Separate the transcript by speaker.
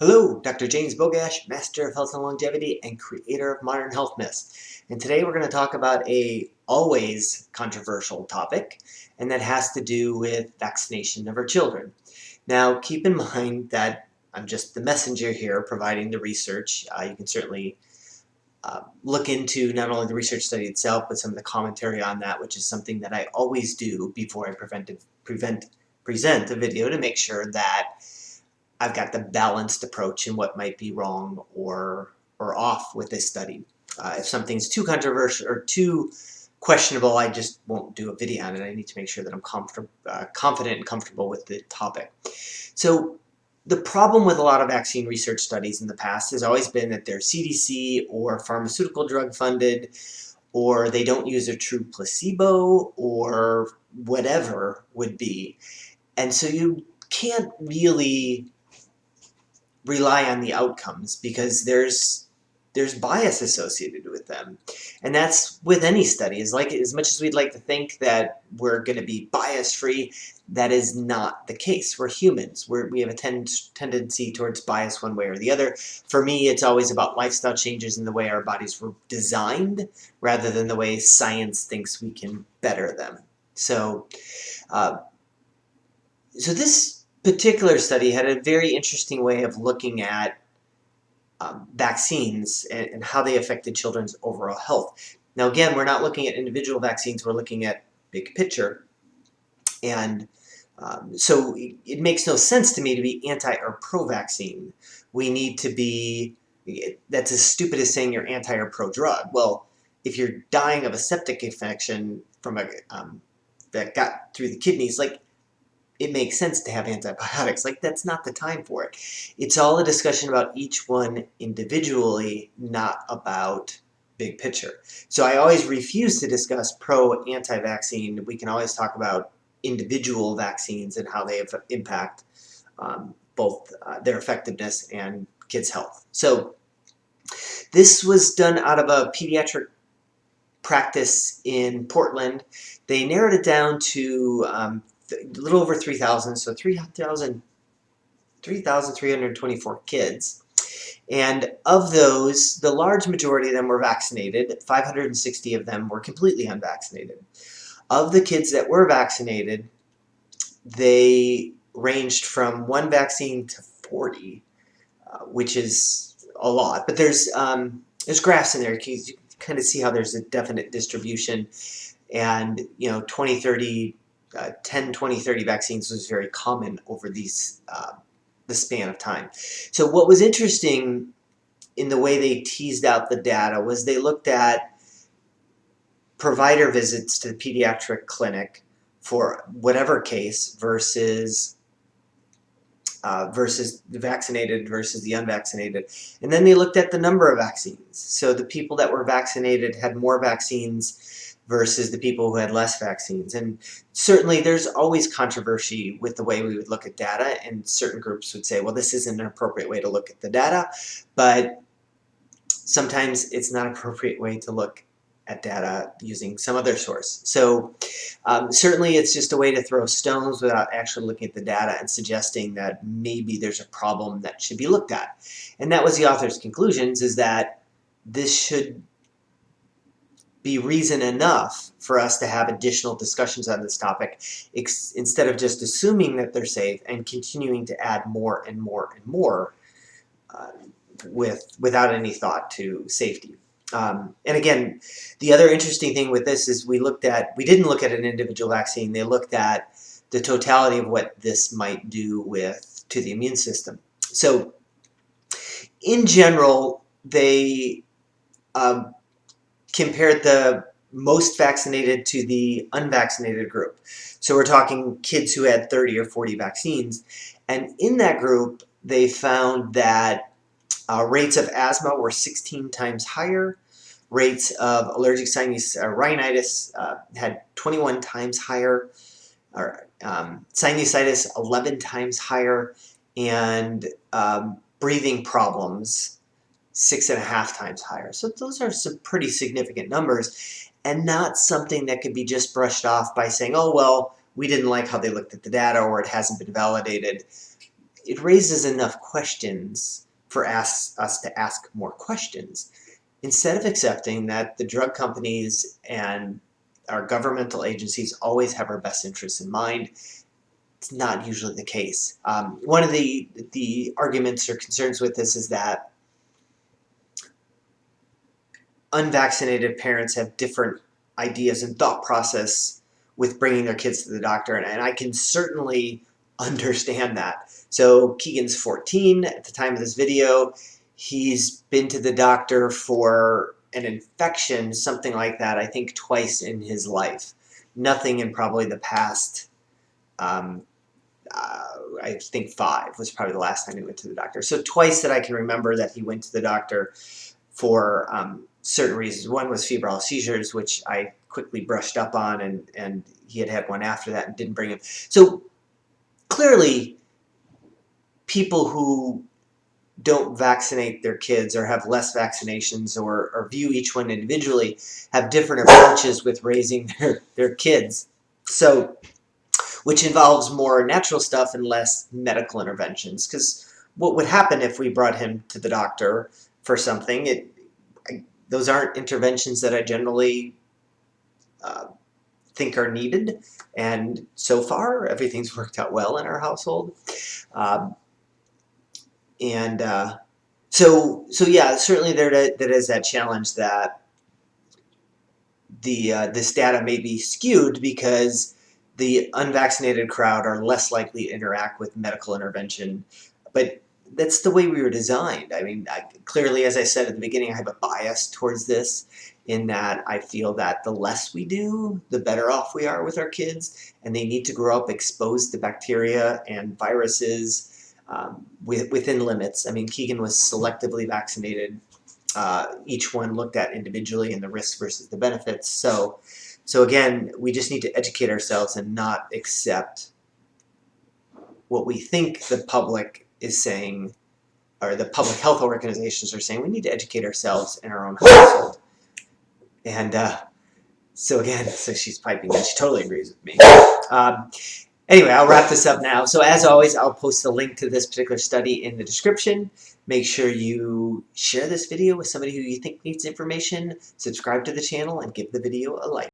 Speaker 1: Hello, Dr. James Bogash, Master of Health and Longevity and creator of Modern Health Myths. And today we're going to talk about a always controversial topic, and that has to do with vaccination of our children. Now, keep in mind that I'm just the messenger here providing the research. You can certainly look into not only the research study itself, but some of the commentary on that, which is something that I always do before I present a video to make sure that I've got the balanced approach in what might be wrong or off with this study. If something's too controversial or too questionable, I just won't do a video on it. I need to make sure that I'm confident and comfortable with the topic. So the problem with a lot of vaccine research studies in the past has always been that they're CDC or pharmaceutical drug funded, or they don't use a true placebo, or whatever would be. And so you can't really rely on the outcomes because there's bias associated with them. And that's with any study. Is like, as much as we'd like to think that we're going to be bias free, that is not the case. We're humans. We have a tendency towards bias one way or the other. For me, it's always about lifestyle changes in the way our bodies were designed rather than the way science thinks we can better them. So this particular study had a very interesting way of looking at vaccines and how they affected children's overall health. Now, again, we're not looking at individual vaccines, we're looking at big picture. And so it makes no sense to me to be anti or pro-vaccine. We need to be, that's as stupid as saying you're anti or pro-drug. Well, if you're dying of a septic infection from that got through the kidneys, like, it makes sense to have antibiotics. Like, that's not the time for it. It's all a discussion about each one individually, not about big picture. So I always refuse to discuss pro-anti-vaccine. We can always talk about individual vaccines and how they impact both their effectiveness and kids' health. So this was done out of a pediatric practice in Portland. They narrowed it down to a little over 3,000, so 3,324 kids. And of those, the large majority of them were vaccinated. 560 of them were completely unvaccinated. Of the kids that were vaccinated, they ranged from 1 vaccine to 40, which is a lot. But there's graphs in there. You can kind of see how there's a definite distribution. And, 20, 30, 10, 20, 30 vaccines was very common over the span of time. So what was interesting in the way they teased out the data was they looked at provider visits to the pediatric clinic for whatever case versus the vaccinated versus the unvaccinated. And then they looked at the number of vaccines. So the people that were vaccinated had more vaccines versus the people who had less vaccines. And certainly there's always controversy with the way we would look at data, and certain groups would say, well, this isn't an appropriate way to look at the data, but sometimes it's not an appropriate way to look at data using some other source. So certainly it's just a way to throw stones without actually looking at the data and suggesting that maybe there's a problem that should be looked at. And that was the author's conclusions, is that this should be reason enough for us to have additional discussions on this topic instead of just assuming that they're safe and continuing to add more and more and more without any thought to safety. And again, the other interesting thing with this is we didn't look at an individual vaccine. They looked at the totality of what this might do to the immune system. So in general, they compared the most vaccinated to the unvaccinated group. So we're talking kids who had 30 or 40 vaccines. And in that group, they found that rates of asthma were 16 times higher. Rates of allergic rhinitis had 21 times higher, or sinusitis 11 times higher, and breathing problems 6.5 times higher. So those are some pretty significant numbers, and not something that could be just brushed off by saying, oh, well, we didn't like how they looked at the data, or it hasn't been validated. it raises enough questions for us to ask more questions. Instead of accepting that the drug companies and our governmental agencies always have our best interests in mind, it's not usually the case. One of the arguments or concerns with this is that unvaccinated parents have different ideas and thought process with bringing their kids to the doctor, and I can certainly understand that. So Keegan's 14 at the time of this video. He's been to the doctor for an infection, something like that, I think twice in his life. Nothing in probably the past, I think 5 was probably the last time he went to the doctor. So twice that I can remember that he went to the doctor for certain reasons. One was febrile seizures, which I quickly brushed up on, and he had one after that and didn't bring him. So clearly, people who don't vaccinate their kids or have less vaccinations or view each one individually have different approaches with raising their kids. So, which involves more natural stuff and less medical interventions. Because what would happen if we brought him to the doctor for something? Those aren't interventions that I generally think are needed, and so far everything's worked out well in our household. So yeah, certainly there is that challenge that this data may be skewed because the unvaccinated crowd are less likely to interact with medical intervention, but that's the way we were designed. I mean, clearly, as I said at the beginning, I have a bias towards this in that I feel that the less we do, the better off we are with our kids, and they need to grow up exposed to bacteria and viruses within limits. I mean, Keegan was selectively vaccinated. Each one looked at individually and the risks versus the benefits. So again, we just need to educate ourselves and not accept what we think the public is saying, or the public health organizations are saying. We need to educate ourselves in our own household. And so she's piping in. She totally agrees with me. Anyway, I'll wrap this up now. So as always, I'll post a link to this particular study in the description. Make sure you share this video with somebody who you think needs information, subscribe to the channel, and give the video a like.